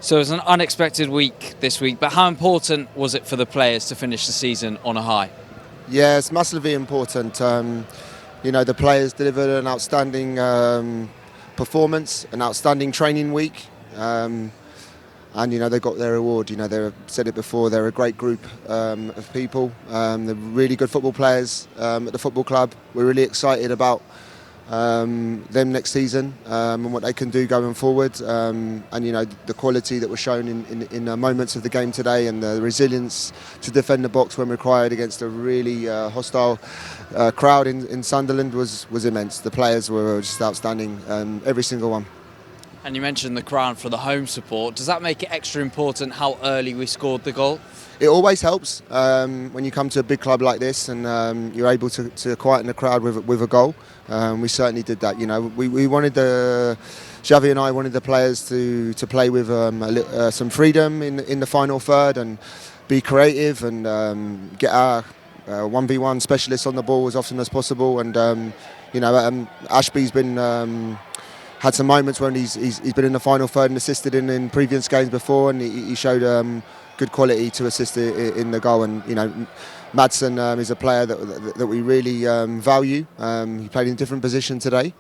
So it was an unexpected week this week, but how important was it for the players to finish the season on a high? Yeah, it's massively important. The players delivered an outstanding performance, an outstanding training week, and they got their reward. They said it before. They're a great group of people. They're really good football players at the football club. We're really excited about them next season and what they can do going forward. The quality that was shown in moments of the game today, and the resilience to defend the box when required against a really hostile crowd in Sunderland was immense. The players were just outstanding, every single one. And you mentioned the crowd for the home support. Does that make it extra important how early we scored the goal? It always helps when you come to a big club like this and you're able to quieten the crowd with a goal. We certainly did that. We wanted Xavi and I wanted the players to play with some freedom in the final third and be creative and get our 1v1 specialists on the ball as often as possible. And Ashby's been had some moments when he's been in the final third and assisted in previous games before, and he showed good quality to assist in the goal. And Madsen is a player that we really value. He played in a different position today,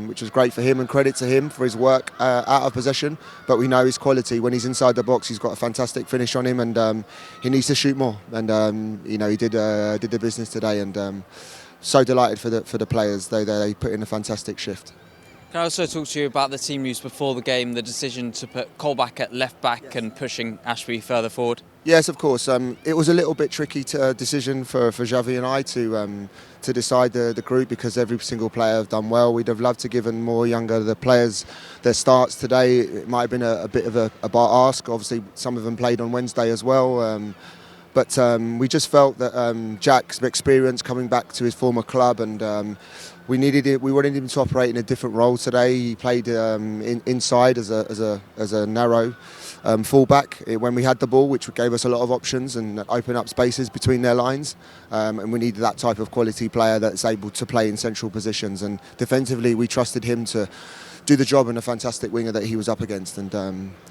which was great for him, and credit to him for his work out of possession. But we know his quality when he's inside the box. He's got a fantastic finish on him, and he needs to shoot more. And he did the business today, and so delighted for the players. They put in a fantastic shift. Can I also talk to you about the team news before the game, the decision to put Colback at left back and pushing Ashby further forward? Yes, of course. It was a little bit tricky decision for Xavi and I to decide the group, because every single player have done well. We'd have loved to given more younger the players their starts today. It might have been a bit of a bar ask. Obviously, some of them played on Wednesday as well. But we just felt that Jack's experience coming back to his former club, and we wanted him to operate in a different role today. He played inside as a narrow fullback when we had the ball, which gave us a lot of options and opened up spaces between their lines. And we needed that type of quality player that's able to play in central positions. And defensively, we trusted him to do the job, and a fantastic winger that he was up against. And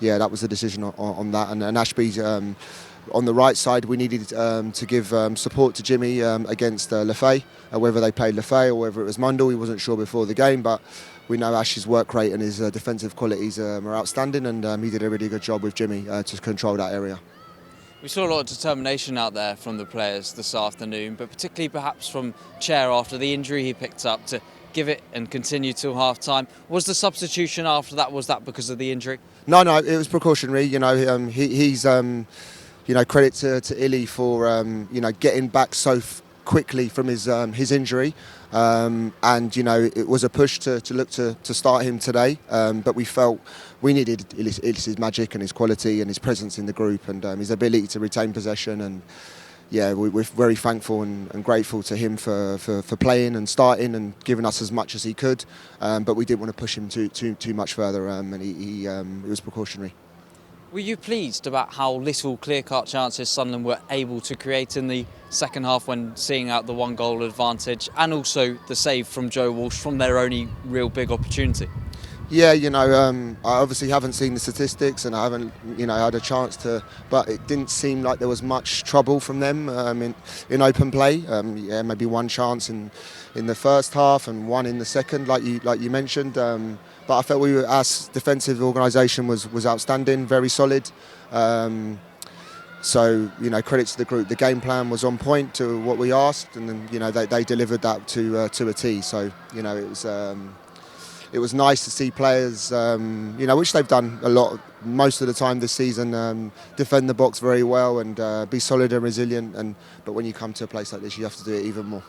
that was the decision on that. And Ashby's on the right side, we needed to give support to Jimmy against Lefay. Whether they played Lefay or whether it was Mundell, he wasn't sure before the game, but we know Ash's work rate and his defensive qualities are outstanding, and he did a really good job with Jimmy to control that area. We saw a lot of determination out there from the players this afternoon, but particularly perhaps from Chair after the injury he picked up, to give it and continue till half-time. Was the substitution after that, was that because of the injury? No, it was precautionary. He's credit to Illy for getting back so quickly from his injury, and it was a push to look to start him today, but we felt we needed Illy's magic and his quality and his presence in the group, and his ability to retain possession. And we're very thankful and grateful to him for playing and starting and giving us as much as he could, but we didn't want to push him too much further, and it was precautionary. Were you pleased about how little clear-cut chances Sunland were able to create in the second half when seeing out the one-goal advantage, and also the save from Joe Walsh from their only real big opportunity? Yeah, I obviously haven't seen the statistics, and I haven't, had a chance to, but it didn't seem like there was much trouble from them in open play. Maybe one chance in the first half and one in the second, like you mentioned. But I felt our defensive organisation was outstanding, very solid. So credit to the group. The game plan was on point to what we asked, and then they delivered that to a T. So it was nice to see players, which they've done a lot, most of the time this season, defend the box very well and be solid and resilient. But when you come to a place like this, you have to do it even more.